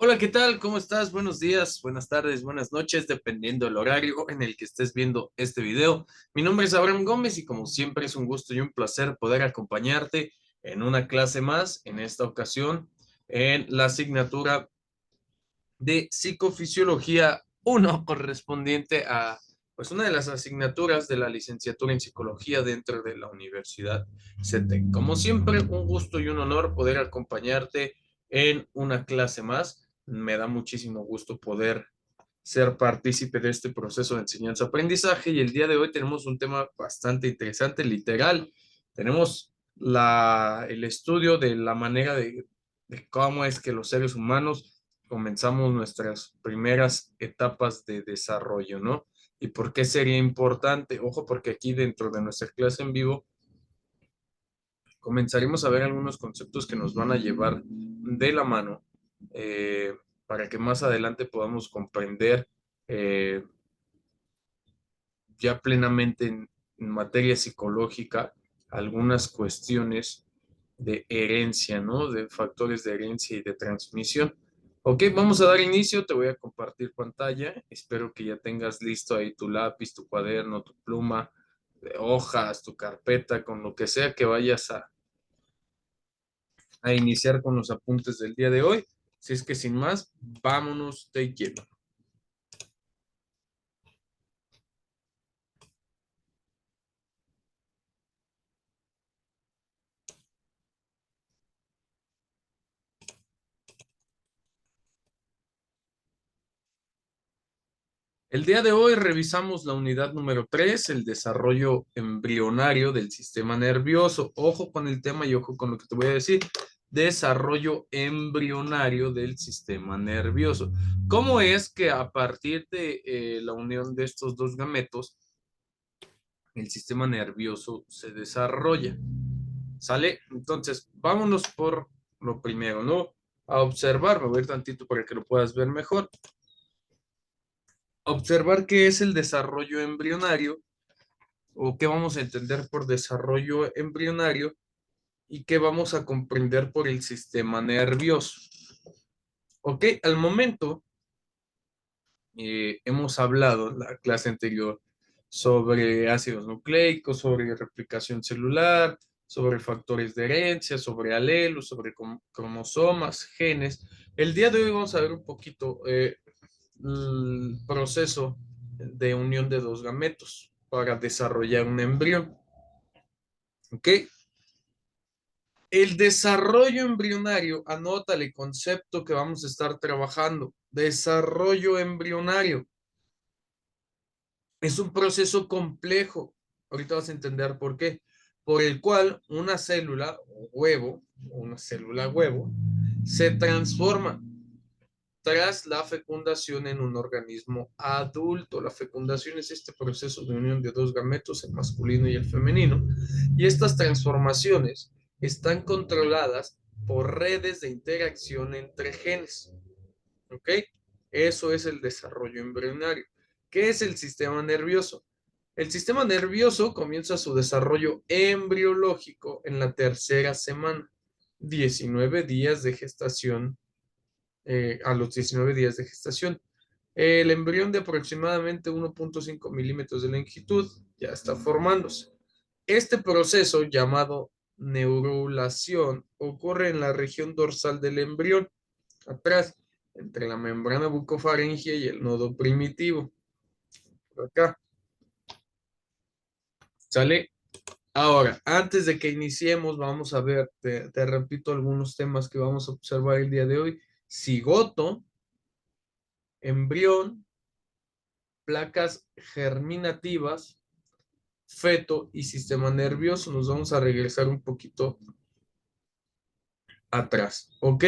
Hola, ¿qué tal? ¿Cómo estás? Buenos días, buenas tardes, buenas noches, dependiendo del horario en el que estés viendo este video. Mi nombre es Abraham Gómez y como siempre es un gusto y un placer poder acompañarte en una clase más, en esta ocasión en la asignatura de Psicofisiología 1 correspondiente a pues una de las asignaturas de la licenciatura en psicología dentro de la Universidad CETEC. Como siempre, un gusto y un honor poder acompañarte en una clase más. Me da muchísimo gusto poder ser partícipe de este proceso de enseñanza-aprendizaje y el día de hoy tenemos un tema bastante interesante, literal. Tenemos el estudio de la manera de cómo es que los seres humanos comenzamos nuestras primeras etapas de desarrollo, ¿no? ¿Y por qué sería importante? Ojo, porque aquí dentro de nuestra clase en vivo comenzaremos a ver algunos conceptos que nos van a llevar de la mano para que más adelante podamos comprender eh, ya plenamente en materia psicológica algunas cuestiones de herencia, ¿no? De factores de herencia y de transmisión. Ok, vamos a dar inicio, te voy a compartir pantalla. Espero que ya tengas listo ahí tu lápiz, tu cuaderno, tu pluma, hojas, tu carpeta, con lo que sea que vayas a iniciar con los apuntes del día de hoy. Si es que sin más, vámonos de lleno. El día de hoy revisamos la unidad número 3, el desarrollo embrionario del sistema nervioso. Ojo con el tema y ojo con lo que te voy a decir. Desarrollo embrionario del sistema nervioso. ¿Cómo es que a partir de la unión de estos dos gametos, el sistema nervioso se desarrolla? ¿Sale? Entonces, vámonos por lo primero, ¿no? A observar, me voy a ir tantito para que lo puedas ver mejor. Observar qué es el desarrollo embrionario o qué vamos a entender por desarrollo embrionario y qué vamos a comprender por el sistema nervioso. Ok, al momento hemos hablado en la clase anterior sobre ácidos nucleicos, sobre replicación celular, sobre factores de herencia, sobre alelos, sobre cromosomas, genes. El día de hoy vamos a ver un poquito el proceso de unión de dos gametos para desarrollar un embrión. ¿Ok? El desarrollo embrionario, anótale el concepto que vamos a estar trabajando. Desarrollo embrionario es un proceso complejo. Ahorita vas a entender por qué. Por el cual una célula o huevo, una célula huevo, se transforma tras la fecundación en un organismo adulto. La fecundación es este proceso de unión de dos gametos, el masculino y el femenino, y estas transformaciones están controladas por redes de interacción entre genes. ¿Ok? Eso es el desarrollo embrionario. ¿Qué es el sistema nervioso? El sistema nervioso comienza su desarrollo embriológico en la tercera semana, 19 días de gestación a los 19 días de gestación. El embrión de aproximadamente 1.5 milímetros de longitud ya está formándose. Este proceso llamado neurulación ocurre en la región dorsal del embrión, atrás, entre la membrana bucofaringea y el nodo primitivo. Por acá. ¿Sale? Ahora, antes de que iniciemos, vamos a ver, te repito algunos temas que vamos a observar el día de hoy. Cigoto, embrión, placas germinativas, feto y sistema nervioso. Nos vamos a regresar un poquito atrás, ¿ok?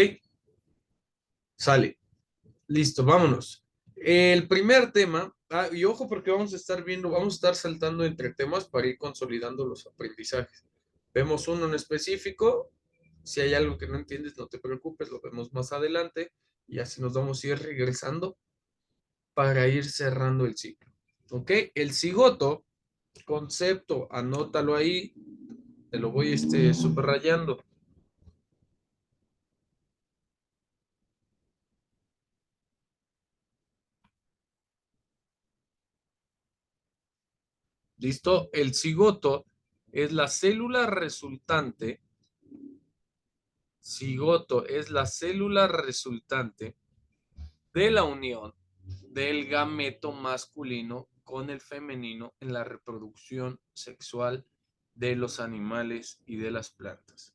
Sale, listo, vámonos. El primer tema, y ojo porque vamos a estar viendo, vamos a estar saltando entre temas para ir consolidando los aprendizajes. Vemos uno en específico, si hay algo que no entiendes, no te preocupes, lo vemos más adelante y así nos vamos a ir regresando para ir cerrando el ciclo. ¿Ok? El cigoto concepto, anótalo ahí, te lo voy subrayando. ¿Listo? El cigoto es la célula resultante. Cigoto es la célula resultante de la unión del gameto masculino con el femenino en la reproducción sexual de los animales y de las plantas.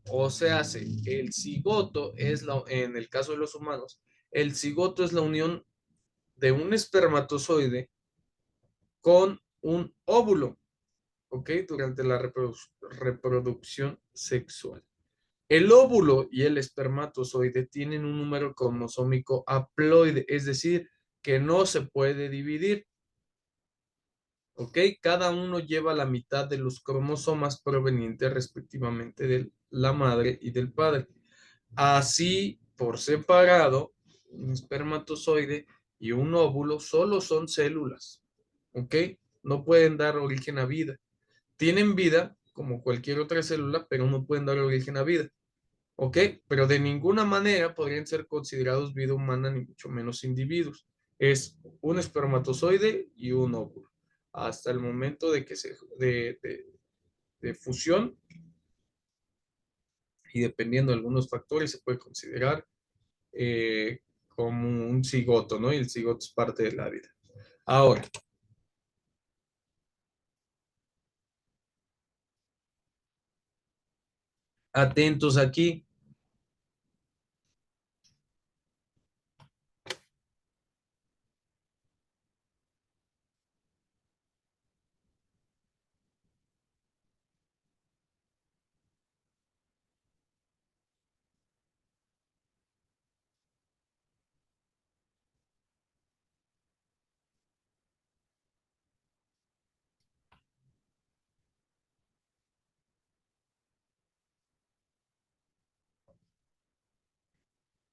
O sea, el cigoto es en el caso de los humanos, el cigoto es la unión de un espermatozoide con un óvulo, ¿ok? Durante la reproducción sexual. El óvulo y el espermatozoide tienen un número cromosómico haploide, es decir, que no se puede dividir. ¿Ok? Cada uno lleva la mitad de los cromosomas provenientes respectivamente de la madre y del padre. Así, por separado, un espermatozoide y un óvulo solo son células. ¿Ok? No pueden dar origen a vida. Tienen vida como cualquier otra célula, pero no pueden dar origen a vida. ¿Ok? Pero de ninguna manera podrían ser considerados vida humana, ni mucho menos individuos. Es un espermatozoide y un óvulo. Hasta el momento de que de fusión, y dependiendo de algunos factores, se puede considerar como un cigoto, ¿no? Y el cigoto es parte de la vida. Ahora, atentos aquí.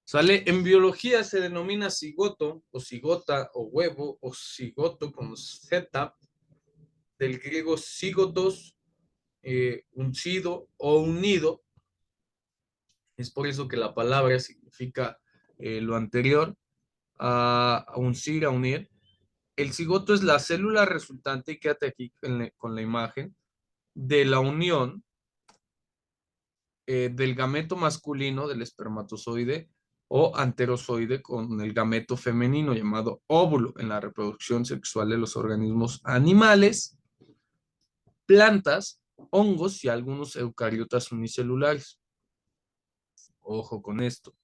¿Sale? En biología se denomina cigoto o cigota o huevo o cigoto con Z, del griego cigotos, uncido o unido. Es por eso que la palabra significa lo anterior a uncir, a unir. El cigoto es la célula resultante, y quédate aquí con la imagen, de la unión del gameto masculino del espermatozoide o anterozoide con el gameto femenino llamado óvulo en la reproducción sexual de los organismos animales, plantas, hongos y algunos eucariotas unicelulares. Ojo con esto.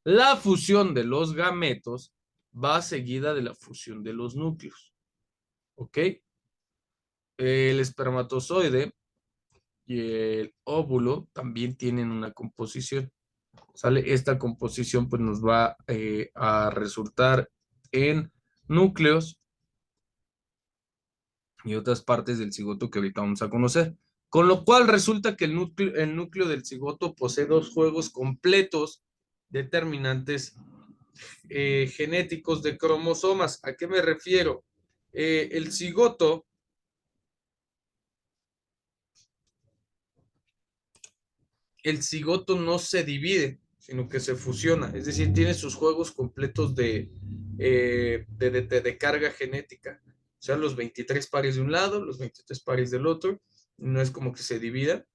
La fusión de los gametos va seguida de la fusión de los núcleos. ¿Ok? El espermatozoide y el óvulo también tienen una composición. ¿Sale? Esta composición pues nos va a resultar en núcleos y otras partes del cigoto que ahorita vamos a conocer. Con lo cual resulta que el núcleo del cigoto posee dos juegos completos determinantes genéticos de cromosomas. ¿A qué me refiero? El cigoto, el cigoto no se divide, sino que se fusiona, es decir, tiene sus juegos completos de carga genética. O sea, los 23 pares de un lado, los 23 pares del otro. No es como que se divida,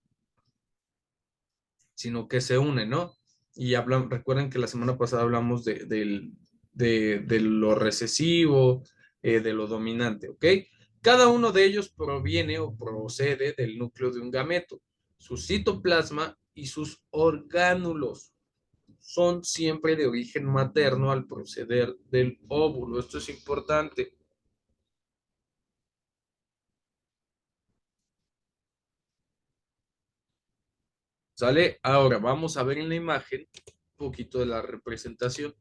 sino que se une, ¿no? Y recuerden que la semana pasada hablamos de lo recesivo, de lo dominante, ¿ok? Cada uno de ellos proviene o procede del núcleo de un gameto. Su citoplasma y sus orgánulos son siempre de origen materno al proceder del óvulo. Esto es importante. ¿Sale? Ahora vamos a ver en la imagen un poquito de la representación.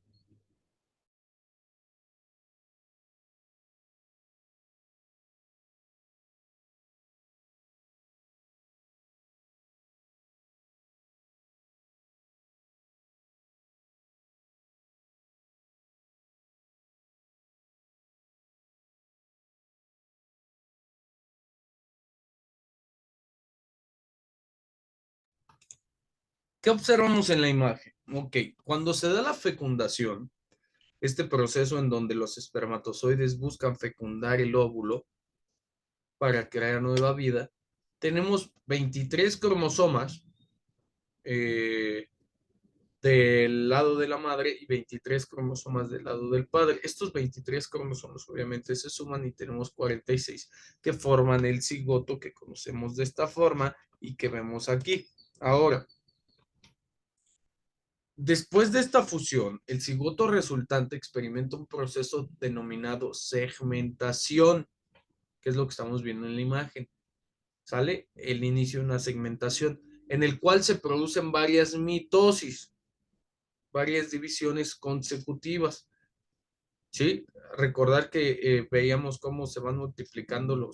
¿Qué observamos en la imagen? Ok, cuando se da la fecundación, este proceso en donde los espermatozoides buscan fecundar el óvulo, para crear nueva vida, tenemos 23 cromosomas del lado de la madre y 23 cromosomas del lado del padre. Estos 23 cromosomas obviamente se suman y tenemos 46 que forman el cigoto que conocemos de esta forma y que vemos aquí. Ahora, después de esta fusión, el cigoto resultante experimenta un proceso denominado segmentación, que es lo que estamos viendo en la imagen. ¿Sale? El inicio de una segmentación en el cual se producen varias mitosis, varias divisiones consecutivas. ¿Sí? Recordar que veíamos cómo se van multiplicando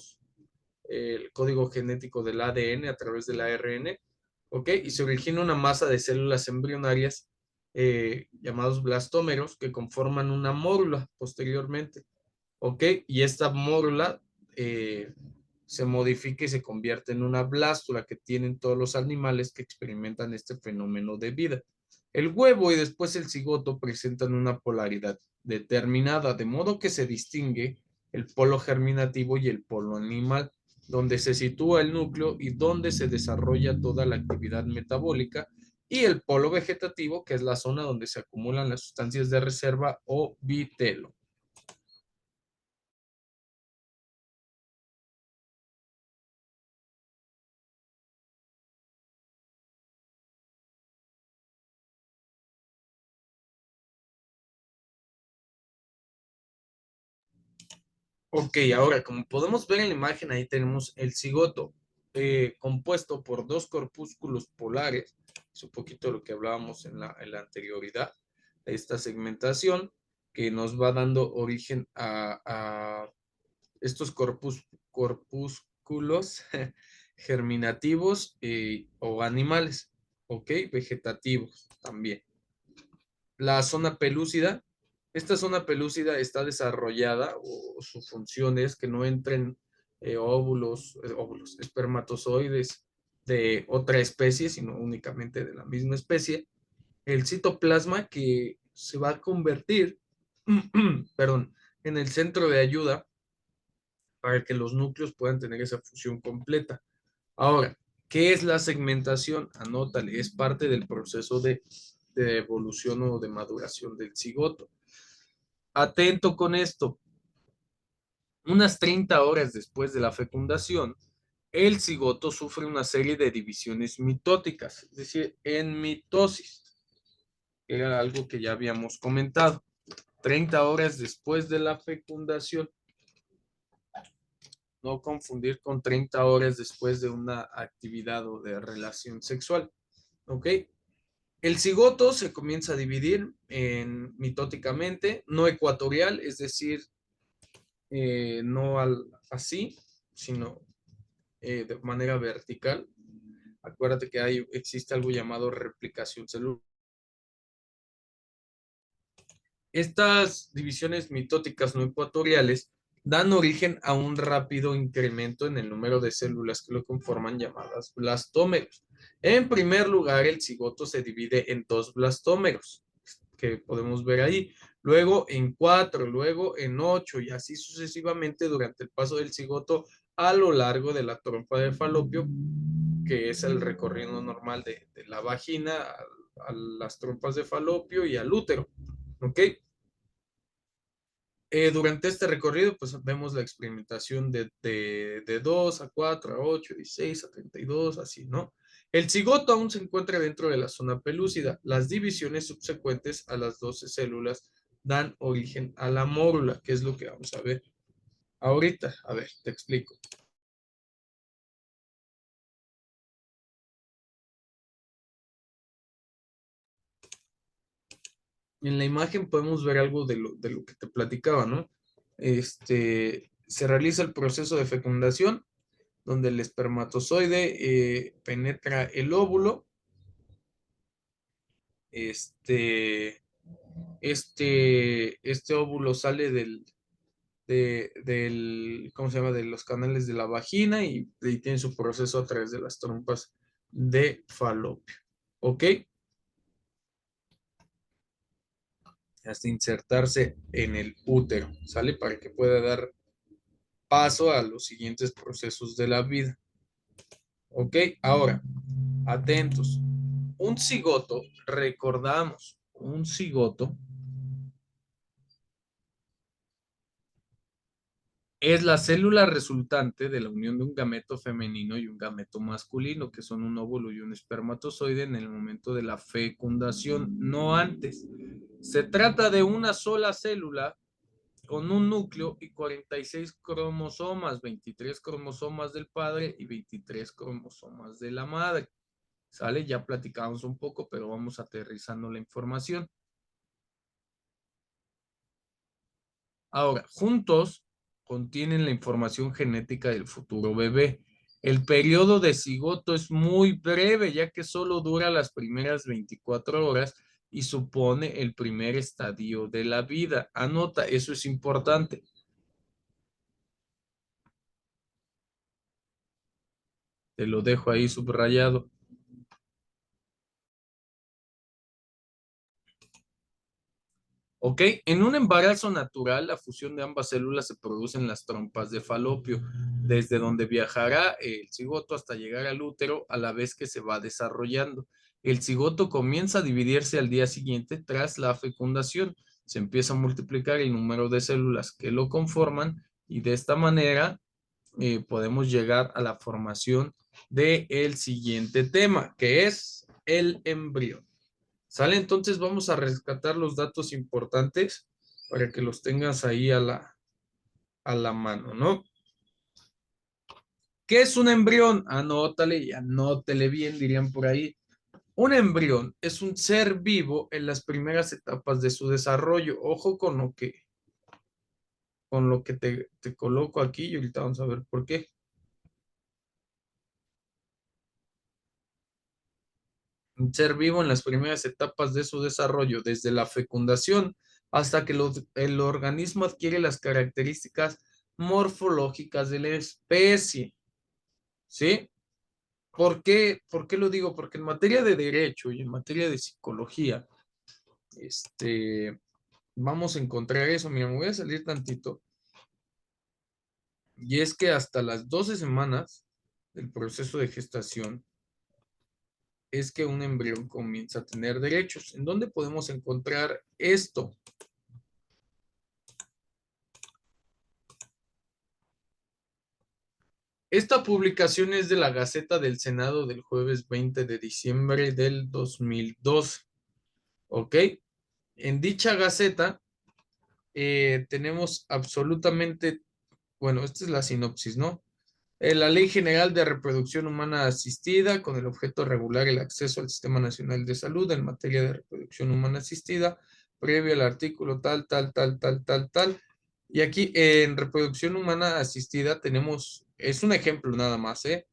el código genético del ADN a través del ARN, ¿ok? Y se origina una masa de células embrionarias llamados blastómeros que conforman una mórula posteriormente, ¿ok? Y esta mórula se modifica y se convierte en una blástula que tienen todos los animales que experimentan este fenómeno de vida. El huevo y después el cigoto presentan una polaridad determinada, de modo que se distingue el polo germinativo y el polo animal, donde se sitúa el núcleo y donde se desarrolla toda la actividad metabólica, y el polo vegetativo, que es la zona donde se acumulan las sustancias de reserva o vitelo. Ok, ahora, como podemos ver en la imagen, ahí tenemos el cigoto compuesto por dos corpúsculos polares. Es un poquito lo que hablábamos en la anterioridad de esta segmentación que nos va dando origen a estos corpúsculos germinativos o animales, ok, vegetativos también. La zona pelúcida. Esta zona pelúcida está desarrollada o su función es que no entren óvulos, espermatozoides de otra especie, sino únicamente de la misma especie. El citoplasma que se va a convertir, perdón, en el centro de ayuda para que los núcleos puedan tener esa fusión completa. Ahora, ¿qué es la segmentación? Anótale, es parte del proceso de evolución o de maduración del cigoto. Atento con esto. Unas 30 horas después de la fecundación, el cigoto sufre una serie de divisiones mitóticas, es decir, en mitosis. Era algo que ya habíamos comentado. 30 horas después de la fecundación. No confundir con 30 horas después de una actividad o de relación sexual. ¿Ok? El cigoto se comienza a dividir mitóticamente, no ecuatorial, es decir, no así, sino de manera vertical. Acuérdate que existe algo llamado replicación celular. Estas divisiones mitóticas no ecuatoriales dan origen a un rápido incremento en el número de células que lo conforman, llamadas blastómeros. En primer lugar, el cigoto se divide en dos blastómeros, que podemos ver ahí, luego en 4, luego en 8 y así sucesivamente durante el paso del cigoto a lo largo de la trompa de falopio, que es el recorrido normal de la vagina a las trompas de falopio y al útero. ¿Ok? Durante este recorrido, pues vemos la experimentación de 2 a 4 a 8, 16 a 32, así, ¿no? El cigoto aún se encuentra dentro de la zona pelúcida. Las divisiones subsecuentes a las 12 células dan origen a la mórula, que es lo que vamos a ver ahorita. A ver, te explico. En la imagen podemos ver algo de lo que te platicaba, ¿no? Se realiza el proceso de fecundación, donde el espermatozoide penetra el óvulo. Este, este óvulo sale ¿cómo se llama? De los canales de la vagina y tiene su proceso a través de las trompas de falopio. ¿Ok? Hasta insertarse en el útero, ¿sale? Para que pueda dar paso a los siguientes procesos de la vida. ¿Ok? Ahora, atentos. Un cigoto, recordamos, un cigoto es la célula resultante de la unión de un gameto femenino y un gameto masculino, que son un óvulo y un espermatozoide en el momento de la fecundación, no antes. Se trata de una sola célula con un núcleo y 46 cromosomas, 23 cromosomas del padre y 23 cromosomas de la madre. ¿Sale? Ya platicamos un poco, pero vamos aterrizando la información. Ahora, juntos contienen la información genética del futuro bebé. El periodo de cigoto es muy breve, ya que solo dura las primeras 24 horas y supone el primer estadio de la vida. Anota, eso es importante. Te lo dejo ahí subrayado. ¿Ok? En un embarazo natural, la fusión de ambas células se produce en las trompas de falopio, desde donde viajará el cigoto hasta llegar al útero a la vez que se va desarrollando. El cigoto comienza a dividirse al día siguiente tras la fecundación. Se empieza a multiplicar el número de células que lo conforman y de esta manera podemos llegar a la formación del siguiente tema, que es el embrión. ¿Sale? Entonces vamos a rescatar los datos importantes para que los tengas ahí a la mano, ¿no? ¿Qué es un embrión? Anótale y anótele bien, dirían por ahí. Un embrión es un ser vivo en las primeras etapas de su desarrollo. Ojo con lo que te coloco aquí y ahorita vamos a ver por qué. Un ser vivo en las primeras etapas de su desarrollo, desde la fecundación hasta que el organismo adquiere las características morfológicas de la especie, ¿sí? ¿Por qué lo digo? Porque en materia de derecho y en materia de psicología, vamos a encontrar eso. Mira, me voy a salir tantito. Y es que hasta las 12 semanas del proceso de gestación es que un embrión comienza a tener derechos. ¿En dónde podemos encontrar esto? Esta publicación es de la Gaceta del Senado del jueves 20 de diciembre del 2002. ¿Ok? En dicha Gaceta tenemos absolutamente, bueno, esta es la sinopsis, ¿no? La Ley General de Reproducción Humana Asistida, con el objeto de regular el acceso al Sistema Nacional de Salud en materia de reproducción humana asistida, previo al artículo tal, tal, tal, tal, tal, tal. Y aquí en reproducción humana asistida tenemos, es un ejemplo nada más, ¿eh?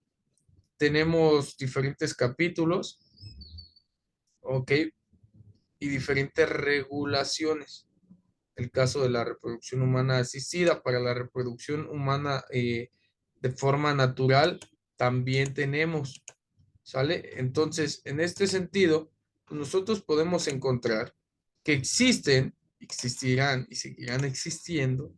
Tenemos diferentes capítulos, ¿ok? Y diferentes regulaciones. El caso de la reproducción humana asistida, para la reproducción humana de forma natural, también tenemos, ¿sale? Entonces, en este sentido, nosotros podemos encontrar que existen, existirán y seguirán existiendo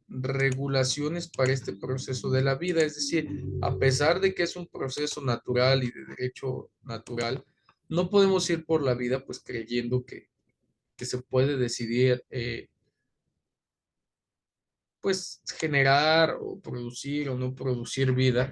regulaciones para este proceso de la vida. Es decir, a pesar de que es un proceso natural y de derecho natural, no podemos ir por la vida pues creyendo que se puede decidir pues generar o producir o no producir vida,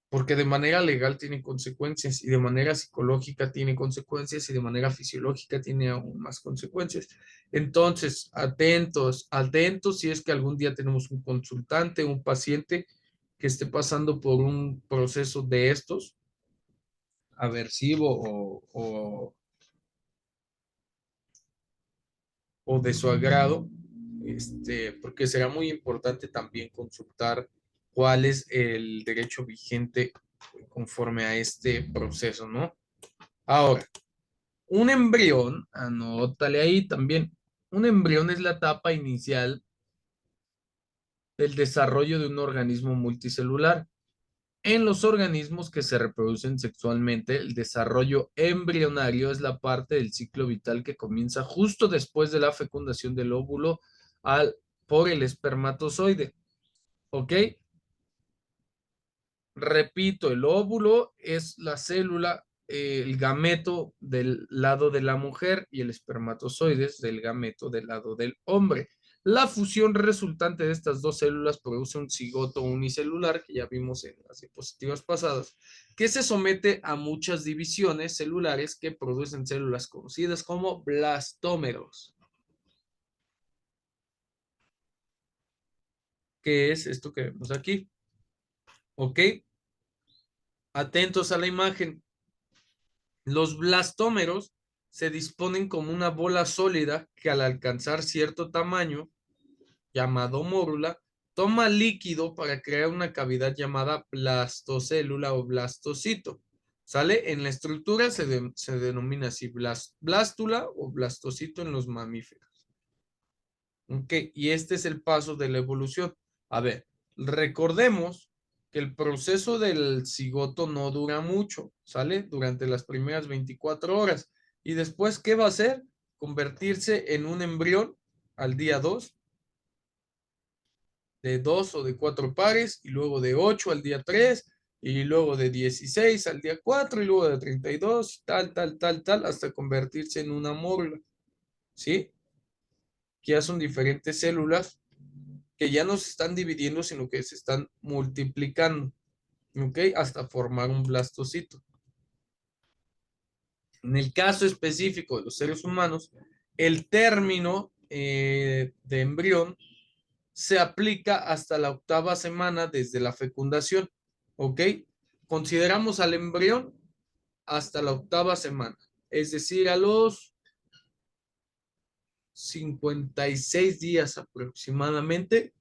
porque de manera legal tiene consecuencias y de manera psicológica tiene consecuencias y de manera fisiológica tiene aún más consecuencias. Entonces, atentos, atentos si es que algún día tenemos un consultante, un paciente que esté pasando por un proceso de estos, aversivo o de su agrado, porque será muy importante también consultar cuál es el derecho vigente conforme a este proceso, ¿no? Ahora, un embrión, anótale ahí también, un embrión es la etapa inicial del desarrollo de un organismo multicelular. En los organismos que se reproducen sexualmente, el desarrollo embrionario es la parte del ciclo vital que comienza justo después de la fecundación del óvulo al por el espermatozoide. ¿Ok? Repito, el óvulo es la célula, el gameto del lado de la mujer y el espermatozoide es del gameto del lado del hombre. La fusión resultante de estas dos células produce un cigoto unicelular, que ya vimos en las diapositivas pasadas, que se somete a muchas divisiones celulares que producen células conocidas como blastómeros. ¿Qué es esto que vemos aquí? ¿Ok? Atentos a la imagen. Los blastómeros se disponen como una bola sólida que al alcanzar cierto tamaño, llamado mórula, toma líquido para crear una cavidad llamada blastocélula o blastocito. ¿Sale? En la estructura se denomina así blástula o blastocito en los mamíferos. ¿Ok? Y este es el paso de la evolución. A ver, recordemos que el proceso del cigoto no dura mucho, ¿sale? Durante las primeras 24 horas. Y después, ¿qué va a hacer? Convertirse en un embrión al día 2, de 2 o de 4 pares, y luego de 8 al día 3, y luego de 16 al día 4, y luego de 32, tal, hasta convertirse en una mórula, ¿sí? Que ya son diferentes células que ya no se están dividiendo, sino que se están multiplicando, ¿ok? Hasta formar un blastocito. En el caso específico de los seres humanos, el término de embrión se aplica hasta la 8ª semana desde la fecundación, ¿ok? Consideramos al embrión hasta la 8ª semana, es decir, a los 56 días aproximadamente.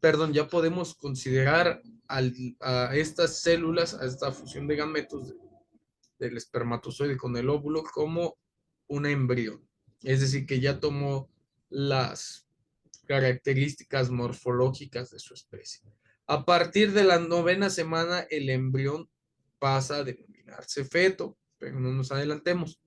Perdón, ya podemos considerar a estas células, a esta fusión de gametos del espermatozoide con el óvulo como un embrión. Es decir, que ya tomó las características morfológicas de su especie. A partir de la 9ª semana, el embrión pasa a denominarse feto, pero no nos adelantemos.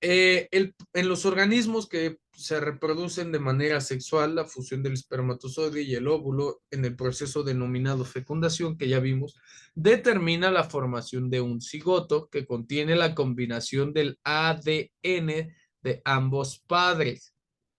En los organismos que se reproducen de manera sexual, la fusión del espermatozoide y el óvulo en el proceso denominado fecundación, que ya vimos, determina la formación de un cigoto que contiene la combinación del ADN de ambos padres.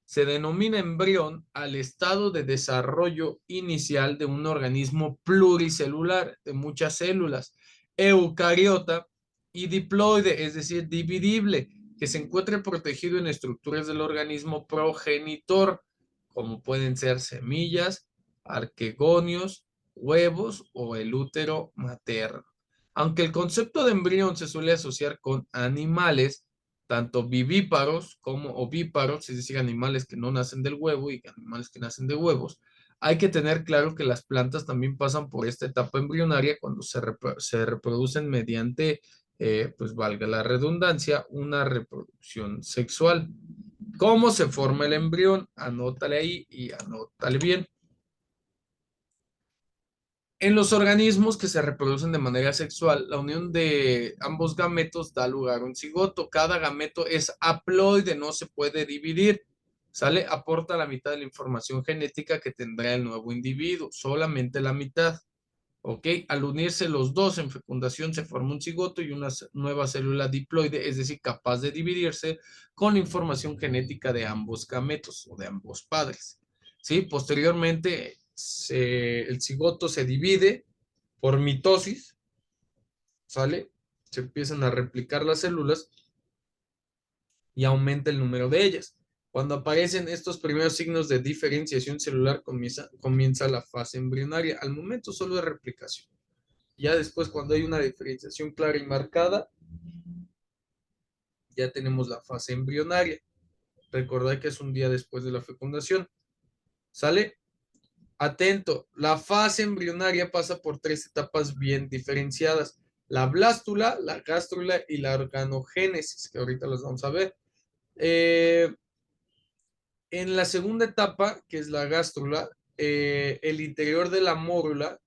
Se denomina embrión al estado de desarrollo inicial de un organismo pluricelular de muchas células, eucariota y diploide, es decir, dividible, que se encuentre protegido en estructuras del organismo progenitor, como pueden ser semillas, arquegonios, huevos o el útero materno. Aunque el concepto de embrión se suele asociar con animales, tanto vivíparos como ovíparos, es decir, animales que no nacen del huevo y animales que nacen de huevos, hay que tener claro que las plantas también pasan por esta etapa embrionaria cuando se reproducen mediante pues valga la redundancia, una reproducción sexual. ¿Cómo se forma el embrión? Anótale ahí y anótale bien. En los organismos que se reproducen de manera sexual, la unión de ambos gametos da lugar a un cigoto. Cada gameto es haploide, no se puede dividir. ¿Sale? Aporta la mitad de la información genética que tendrá el nuevo individuo, solamente la mitad. ¿Ok? Al unirse los dos en fecundación se forma un cigoto y una nueva célula diploide, es decir, capaz de dividirse con información genética de ambos gametos o de ambos padres. ¿Sí? Posteriormente, el cigoto se divide por mitosis, ¿sale? Se empiezan a replicar las células y aumenta el número de ellas. Cuando aparecen estos primeros signos de diferenciación celular, comienza la fase embrionaria. Al momento solo de replicación. Ya después, cuando hay una diferenciación clara y marcada, ya tenemos la fase embrionaria. Recordad que es un día después de la fecundación. ¿Sale? Atento, la fase embrionaria pasa por 3 etapas bien diferenciadas. La blástula, la gástrula y la organogénesis, que ahorita las vamos a ver. En la segunda etapa, que es la gástrula, el interior de la mórula,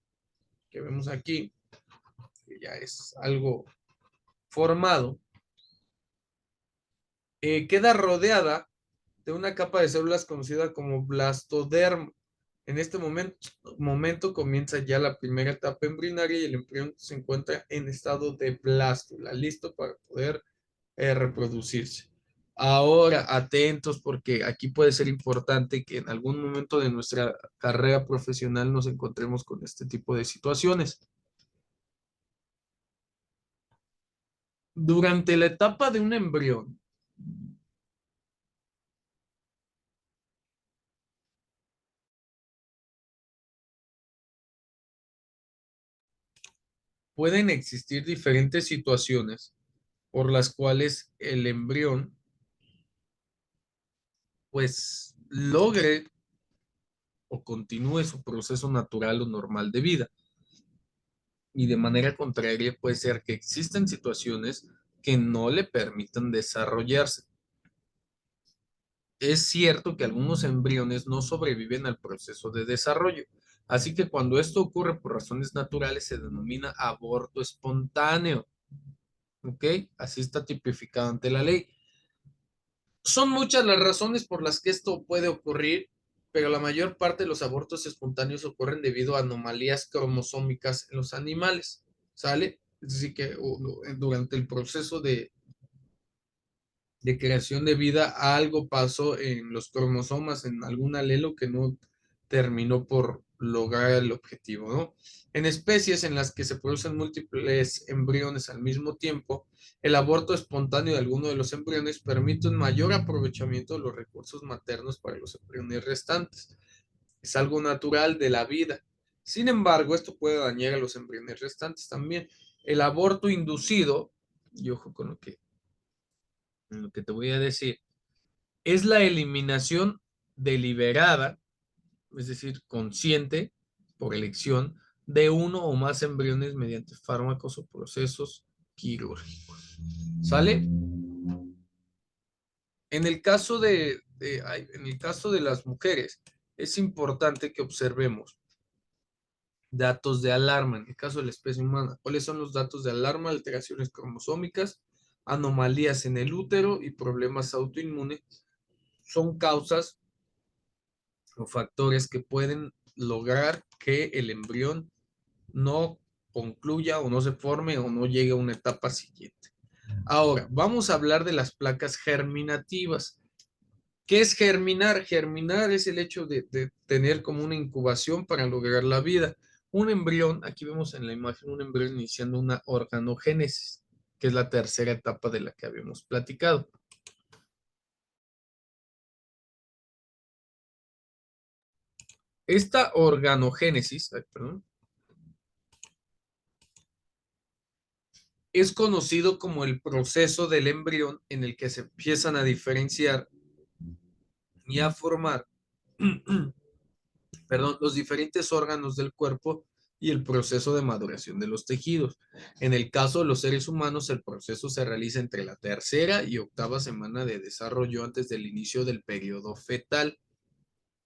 que vemos aquí, que ya es algo formado, queda rodeada de una capa de células conocida como blastoderma. En este momento comienza ya la primera etapa embrionaria y el embrión se encuentra en estado de blástula, listo para poder reproducirse. Ahora, atentos porque aquí puede ser importante que en algún momento de nuestra carrera profesional nos encontremos con este tipo de situaciones. Durante la etapa de un embrión, pueden existir diferentes situaciones por las cuales el embrión pues logre o continúe su proceso natural o normal de vida. Y de manera contraria puede ser que existen situaciones que no le permitan desarrollarse. Es cierto que algunos embriones no sobreviven al proceso de desarrollo, así que cuando esto ocurre por razones naturales se denomina aborto espontáneo, ¿ok? Así está tipificado ante la ley. Son muchas las razones por las que esto puede ocurrir, pero la mayor parte de los abortos espontáneos ocurren debido a anomalías cromosómicas en los animales, ¿sale? Es decir, que durante el proceso de creación de vida, algo pasó en los cromosomas, en algún alelo que no terminó por lograr el objetivo, ¿no? En especies en las que se producen múltiples embriones al mismo tiempo, el aborto espontáneo de alguno de los embriones permite un mayor aprovechamiento de los recursos maternos para los embriones restantes. Es algo natural de la vida. Sin embargo, esto puede dañar a los embriones restantes también. El aborto inducido, y ojo con lo que te voy a decir, es la eliminación deliberada, es decir, consciente, por elección, de uno o más embriones mediante fármacos o procesos quirúrgicos. ¿Sale? En el caso en el caso de las mujeres, es importante que observemos datos de alarma. En el caso de la especie humana, ¿cuáles son los datos de alarma? Alteraciones cromosómicas, anomalías en el útero y problemas autoinmunes son causas o factores que pueden lograr que el embrión no concluya o no se forme o no llegue a una etapa siguiente. Ahora, vamos a hablar de las placas germinativas. ¿Qué es germinar? Germinar es el hecho de tener como una incubación para lograr la vida. Un embrión, aquí vemos en la imagen un embrión iniciando una organogénesis, que es la tercera etapa de la que habíamos platicado. Esta organogénesis, perdón, es conocido como el proceso del embrión en el que se empiezan a diferenciar y a formar, perdón, los diferentes órganos del cuerpo y el proceso de maduración de los tejidos. En el caso de los seres humanos, el proceso se realiza entre la tercera y octava semana de desarrollo antes del inicio del periodo fetal.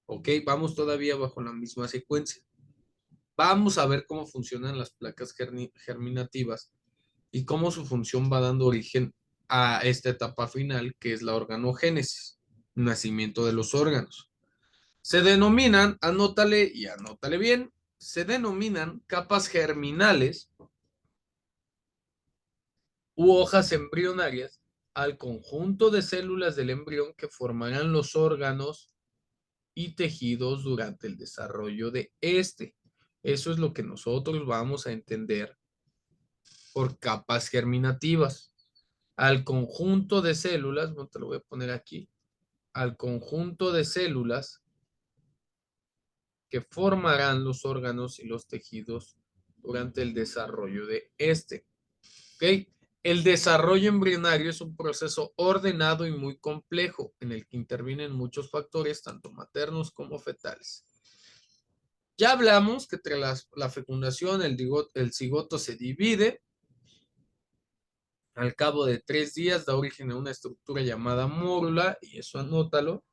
Ok, vamos todavía bajo la misma secuencia. Vamos a ver cómo funcionan las placas germinativas y cómo su función va dando origen a esta etapa final, que es la organogénesis, nacimiento de los órganos. Se denominan, anótale y anótale bien, se denominan capas germinales u hojas embrionarias al conjunto de células del embrión que formarán los órganos y tejidos durante el desarrollo de este. Eso es lo que nosotros vamos a entender por capas germinativas. Al conjunto de células, no te lo voy a poner aquí, al conjunto de células que formarán los órganos y los tejidos durante el desarrollo de este. ¿Ok? El desarrollo embrionario es un proceso ordenado y muy complejo en el que intervienen muchos factores, tanto maternos como fetales. Ya hablamos que entre la fecundación, el cigoto se divide. Al cabo de 3 días da origen a una estructura llamada mórula, y eso anótalo.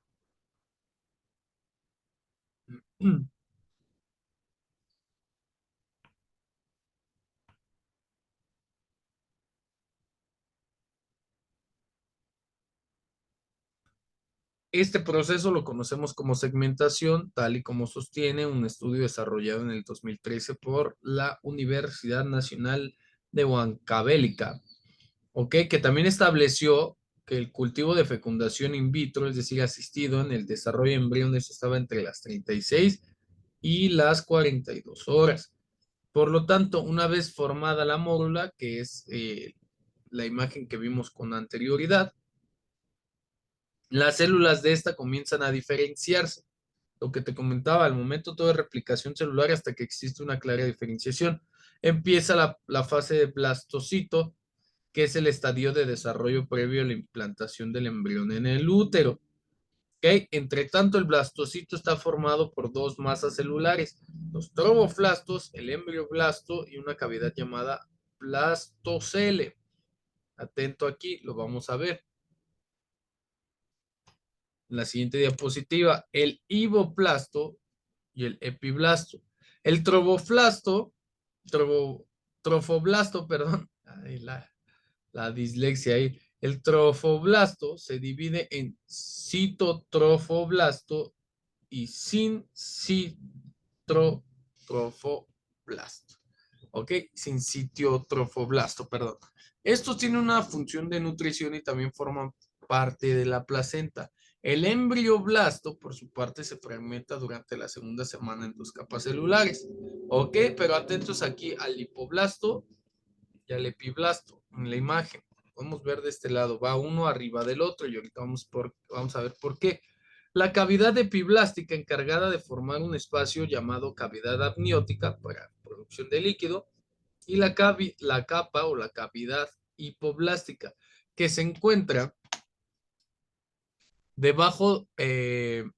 Este proceso lo conocemos como segmentación, tal y como sostiene un estudio desarrollado en el 2013 por la Universidad Nacional de Huancavelica, ¿ok? Que también estableció que el cultivo de fecundación in vitro, es decir, asistido en el desarrollo de embriones, estaba entre las 36 y las 42 horas. Por lo tanto, una vez formada la mórula, que es la imagen que vimos con anterioridad, las células de esta comienzan a diferenciarse. Lo que te comentaba, al momento todo es replicación celular hasta que existe una clara diferenciación. Empieza la fase de blastocito, que es el estadio de desarrollo previo a la implantación del embrión en el útero. ¿Okay? Entre tanto, el blastocito está formado por dos masas celulares, los troboblastos, el embrioblasto y una cavidad llamada blastocele. Atento aquí, lo vamos a ver. En la siguiente diapositiva, el iboplasto y el epiblasto. El trofoblasto, perdón, ay, la dislexia ahí. El trofoblasto se divide en citotrofoblasto y sin citrotrofoblasto. ¿Ok? Sin citiotrofoblasto, perdón. Estos tienen una función de nutrición y también forman parte de la placenta. El embrioblasto, por su parte, se fragmenta durante la segunda semana en dos capas celulares. ¿Ok? Pero atentos aquí al lipoblasto y al epiblasto en la imagen. Podemos ver de este lado, va uno arriba del otro y ahorita vamos a ver por qué. La cavidad epiblástica encargada de formar un espacio llamado cavidad amniótica para producción de líquido y la capa o la cavidad hipoblástica que se encuentra debajo de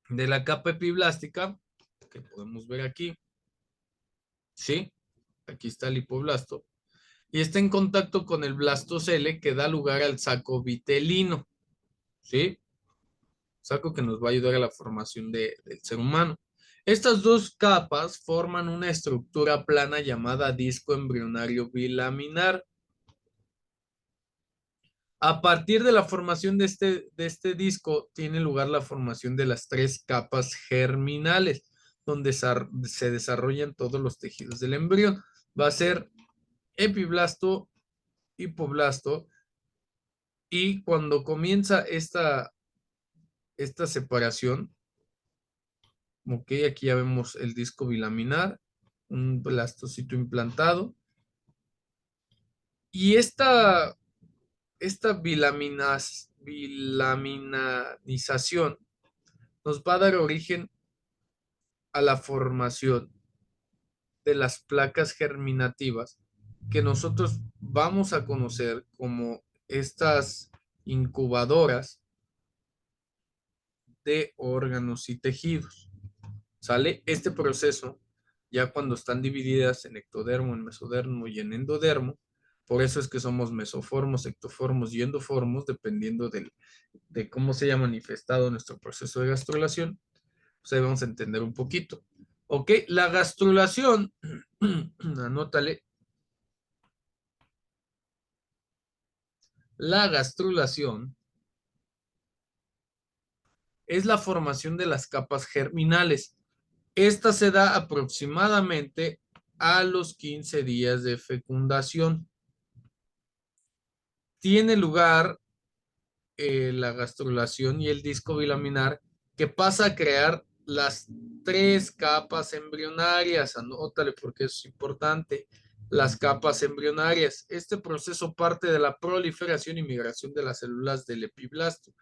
la capa epiblástica que podemos ver aquí, ¿sí? Aquí está el hipoblasto y está en contacto con el blastocele que da lugar al saco vitelino, ¿sí? Saco que nos va a ayudar a la formación del ser humano. Estas dos capas forman una estructura plana llamada disco embrionario bilaminar. A partir de la formación de este disco, tiene lugar la formación de las tres capas germinales, donde se desarrollan todos los tejidos del embrión. Va a ser epiblasto, hipoblasto, y cuando comienza esta separación, ok, aquí ya vemos el disco bilaminar, un blastocito implantado, y esta bilaminanización nos va a dar origen a la formación de las placas germinativas que nosotros vamos a conocer como estas incubadoras de órganos y tejidos. ¿Sale? Este proceso, ya cuando están divididas en ectodermo, en mesodermo y en endodermo, por eso es que somos mesoformos, ectoformos y endoformos, dependiendo de cómo se haya manifestado nuestro proceso de gastrulación, pues ahí vamos a entender un poquito. Ok, la gastrulación, anótale, la gastrulación es la formación de las capas germinales. Esta se da aproximadamente a los 15 días de fecundación. Tiene lugar la gastrulación y el disco bilaminar que pasa a crear las tres capas embrionarias. Anótale porque es importante. Las capas embrionarias. Este proceso parte de la proliferación y migración de las células del epiblasto.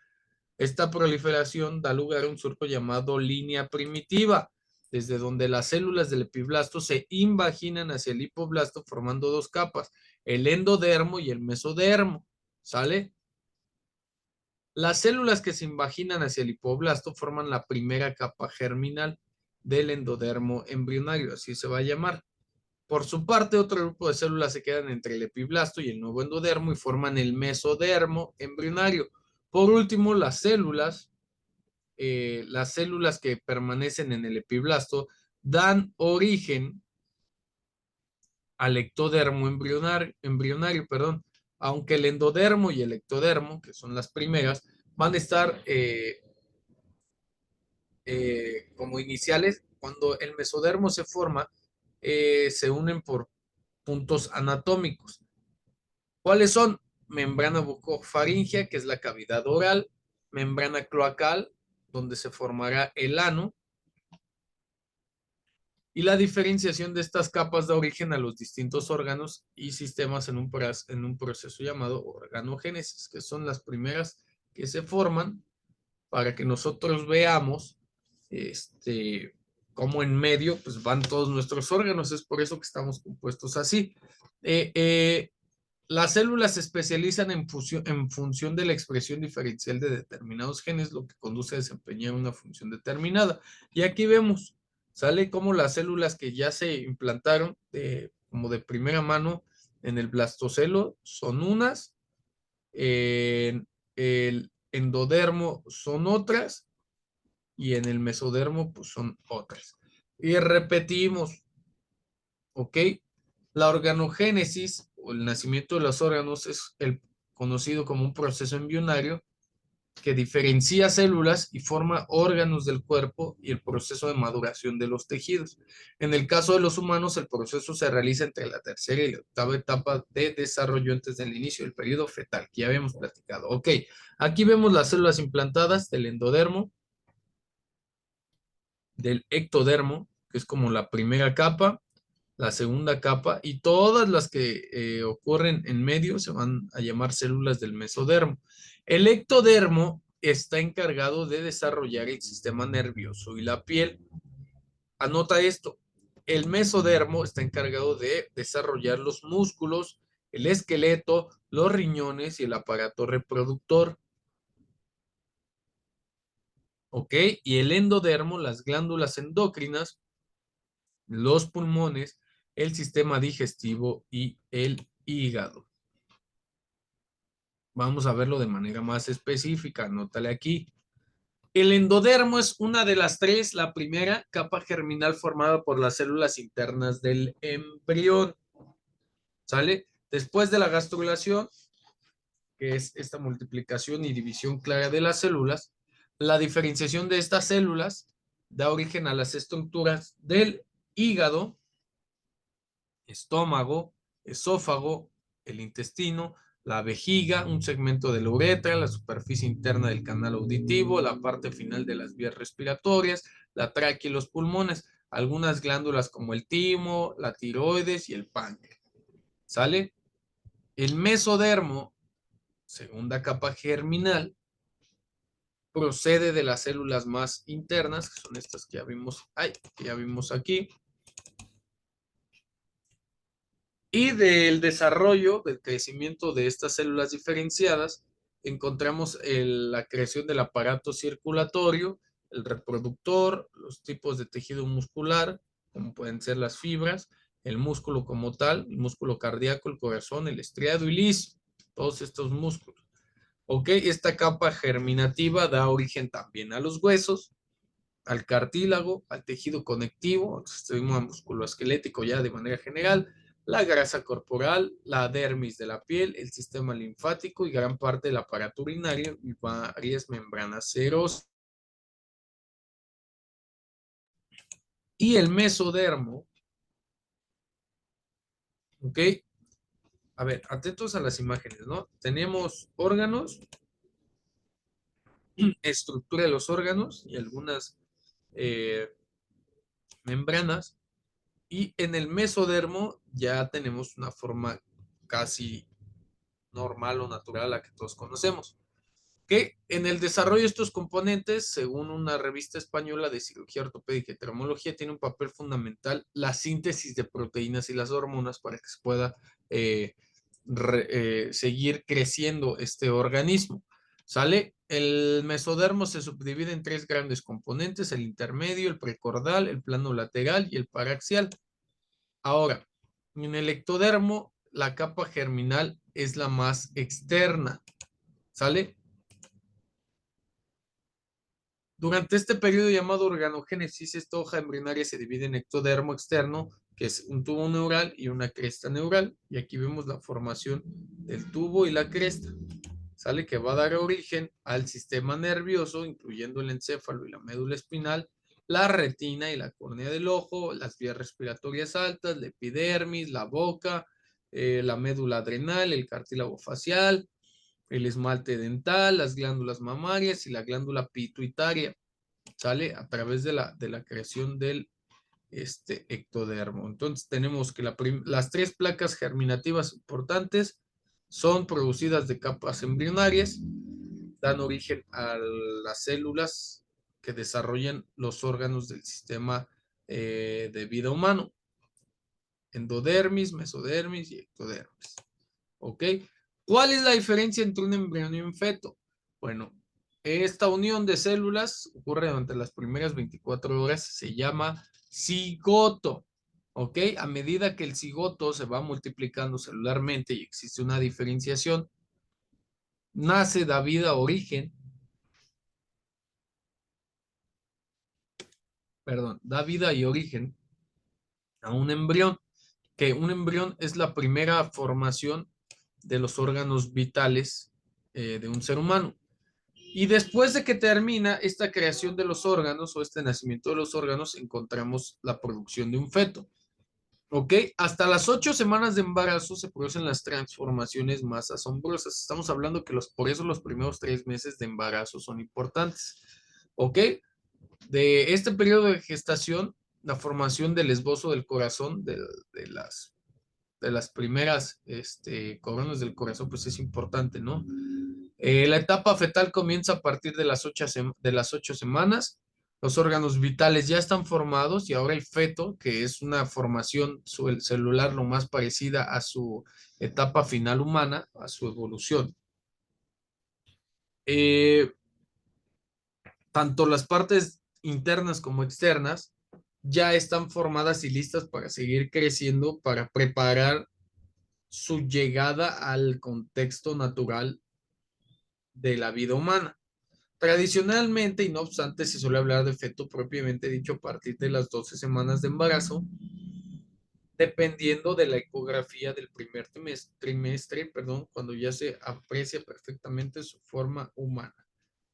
Esta proliferación da lugar a un surco llamado línea primitiva, desde donde las células del epiblasto se invaginan hacia el hipoblasto formando dos capas, el endodermo y el mesodermo. ¿Sale? Las células que se invaginan hacia el hipoblasto forman la primera capa germinal del endodermo embrionario, así se va a llamar. Por su parte, otro grupo de células se quedan entre el epiblasto y el nuevo endodermo y forman el mesodermo embrionario. Por último, las células que permanecen en el epiblasto dan origen al ectodermo embrionario, perdón, aunque el endodermo y el ectodermo, que son las primeras, van a estar como iniciales. Cuando el mesodermo se forma, se unen por puntos anatómicos. ¿Cuáles son? Membrana bucofaringea, que es la cavidad oral, membrana cloacal, donde se formará el ano, y la diferenciación de estas capas da origen a los distintos órganos y sistemas en un proceso llamado organogénesis, que son las primeras que se forman para que nosotros veamos cómo en medio pues, van todos nuestros órganos. Es por eso que estamos compuestos así. Eh, eh, las células se especializan en función de la expresión diferencial de determinados genes, lo que conduce a desempeñar una función determinada. Y aquí vemos, sale como las células que ya se implantaron como de primera mano en el blastocelo son unas, en el endodermo son otras y en el mesodermo pues son otras. Y repetimos, ¿ok? La organogénesis o el nacimiento de los órganos es el conocido como un proceso embrionario que diferencia células y forma órganos del cuerpo y el proceso de maduración de los tejidos. En el caso de los humanos, el proceso se realiza entre la tercera y la octava etapa de desarrollo antes del inicio del periodo fetal, que ya habíamos platicado. Ok, aquí vemos las células implantadas del endodermo, del ectodermo, que es como la primera capa, la segunda capa, y todas las que ocurren en medio se van a llamar células del mesodermo. El ectodermo está encargado de desarrollar el sistema nervioso y la piel. Anota esto, el mesodermo está encargado de desarrollar los músculos, el esqueleto, los riñones y el aparato reproductor. ¿Ok? Y el endodermo, las glándulas endocrinas, los pulmones, el sistema digestivo y el hígado. Vamos a verlo de manera más específica, anótale aquí. El endodermo es una de las tres, la primera capa germinal formada por las células internas del embrión. ¿Sale? Después de la gastrulación, que es esta multiplicación y división clara de las células, la diferenciación de estas células da origen a las estructuras del hígado, estómago, esófago, el intestino, la vejiga, un segmento de la uretra, la superficie interna del canal auditivo, la parte final de las vías respiratorias, la tráquea y los pulmones, algunas glándulas como el timo, la tiroides y el páncreas. ¿Sale? El mesodermo, segunda capa germinal, procede de las células más internas, que son estas que ya vimos aquí, y del desarrollo, del crecimiento de estas células diferenciadas, encontramos la creación del aparato circulatorio, el reproductor, los tipos de tejido muscular, como pueden ser las fibras, el músculo como tal, el músculo cardíaco, el corazón, el estriado y liso, todos estos músculos. Ok, esta capa germinativa da origen también a los huesos, al cartílago, al tejido conectivo, al sistema musculoesquelético ya de manera general, la grasa corporal, la dermis de la piel, el sistema linfático y gran parte del aparato urinario y varias membranas serosas. Y el mesodermo, ¿ok? A ver, atentos a las imágenes, ¿no? Tenemos órganos, estructura de los órganos y algunas eh, membranas. Y en el mesodermo ya tenemos una forma casi normal o natural, la que todos conocemos. Que en el desarrollo de estos componentes, según una revista española de cirugía ortopédica y traumatología, tiene un papel fundamental la síntesis de proteínas y las hormonas para que se pueda seguir creciendo este organismo. ¿Sale? El mesodermo se subdivide en tres grandes componentes: el intermedio, el precordal, el plano lateral y el paraxial. Ahora, en el ectodermo, la capa germinal es la más externa. ¿Sale? Durante este periodo llamado organogénesis, esta hoja embrionaria se divide en ectodermo externo, que es un tubo neural y una cresta neural. Y aquí vemos la formación del tubo y la cresta. ¿sale? Que va a dar origen al sistema nervioso, incluyendo el encéfalo y la médula espinal, la retina y la córnea del ojo, las vías respiratorias altas, la epidermis, la boca, la médula adrenal, el cartílago facial, el esmalte dental, las glándulas mamarias y la glándula pituitaria, ¿sale? A través de la creación del ectodermo. Entonces tenemos que las tres placas germinativas importantes son producidas de capas embrionarias, dan origen a las células que desarrollan los órganos del sistema de vida humano: endodermis, mesodermis y ectodermis. ¿Ok? ¿Cuál es la diferencia entre un embrión y un feto? Bueno, esta unión de células ocurre durante las primeras 24 horas, se llama cigoto. ¿Ok? A medida que el cigoto se va multiplicando celularmente y existe una diferenciación, nace, da vida, origen, perdón, da vida y origen a un embrión, que un embrión es la primera formación de los órganos vitales de un ser humano. Y después de que termina esta creación de los órganos o este nacimiento de los órganos, encontramos la producción de un feto. ¿Ok? Hasta las 8 semanas de embarazo se producen las transformaciones más asombrosas. Estamos hablando que por eso los primeros 3 meses de embarazo son importantes. ¿Ok? De este periodo de gestación, la formación del esbozo del corazón, de las primeras coronas del corazón, pues es importante, ¿no? La etapa fetal comienza a partir de las 8 semanas. Los órganos vitales ya están formados y ahora el feto, que es una formación celular lo más parecida a su etapa final humana, a su evolución. Tanto las partes internas como externas ya están formadas y listas para seguir creciendo, para preparar su llegada al contexto natural de la vida humana. Tradicionalmente, y no obstante, se suele hablar de feto propiamente dicho a partir de las 12 semanas de embarazo, dependiendo de la ecografía del primer trimestre, perdón, cuando ya se aprecia perfectamente su forma humana.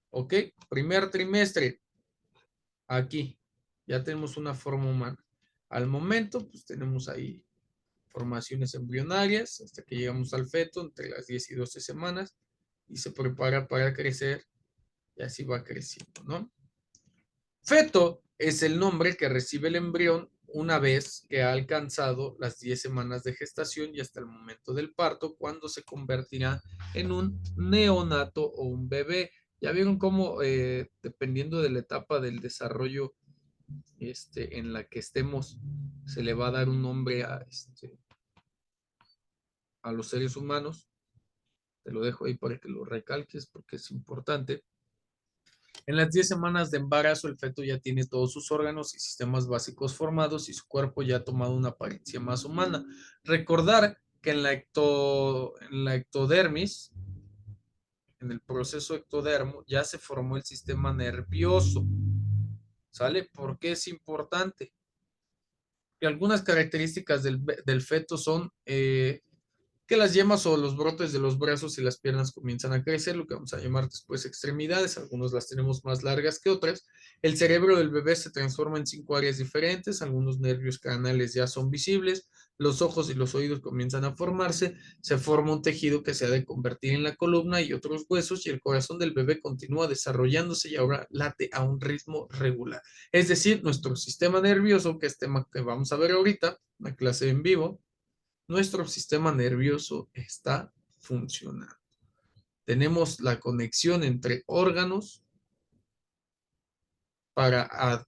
¿Ok? Primer trimestre, aquí, ya tenemos una forma humana. Al momento, pues tenemos ahí formaciones embrionarias hasta que llegamos al feto entre las 10 y 12 semanas y se prepara para crecer y así va creciendo, ¿no? Feto es el nombre que recibe el embrión una vez que ha alcanzado las 10 semanas de gestación y hasta el momento del parto, cuando se convertirá en un neonato o un bebé. Ya vieron cómo, dependiendo de la etapa del desarrollo en la que estemos, se le va a dar un nombre a los seres humanos. Te lo dejo ahí para que lo recalques porque es importante. En las 10 semanas de embarazo, el feto ya tiene todos sus órganos y sistemas básicos formados y su cuerpo ya ha tomado una apariencia más humana. Recordar que en la ectodermis, en el proceso ectodermo, ya se formó el sistema nervioso. ¿Sale? ¿Por qué es importante? Y algunas características del feto son que las yemas o los brotes de los brazos y las piernas comienzan a crecer, lo que vamos a llamar después extremidades. Algunos las tenemos más largas que otras. El cerebro del bebé se transforma en 5 áreas diferentes. Algunos nervios craneales ya son visibles. Los ojos y los oídos comienzan a formarse. Se forma un tejido que se ha de convertir en la columna y otros huesos. Y el corazón del bebé continúa desarrollándose y ahora late a un ritmo regular. Es decir, nuestro sistema nervioso, que es tema que vamos a ver ahorita, una clase en vivo, nuestro sistema nervioso está funcionando. Tenemos la conexión entre órganos para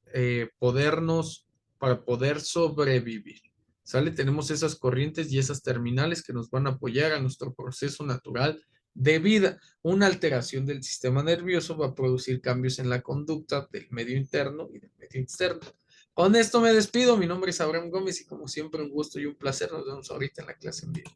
para poder sobrevivir. ¿Sale? Tenemos esas corrientes y esas terminales que nos van a apoyar a nuestro proceso natural de vida. Una alteración del sistema nervioso va a producir cambios en la conducta del medio interno y del medio externo. Con esto me despido. Mi nombre es Abraham Gómez y como siempre un gusto y un placer. Nos vemos ahorita en la clase en vivo.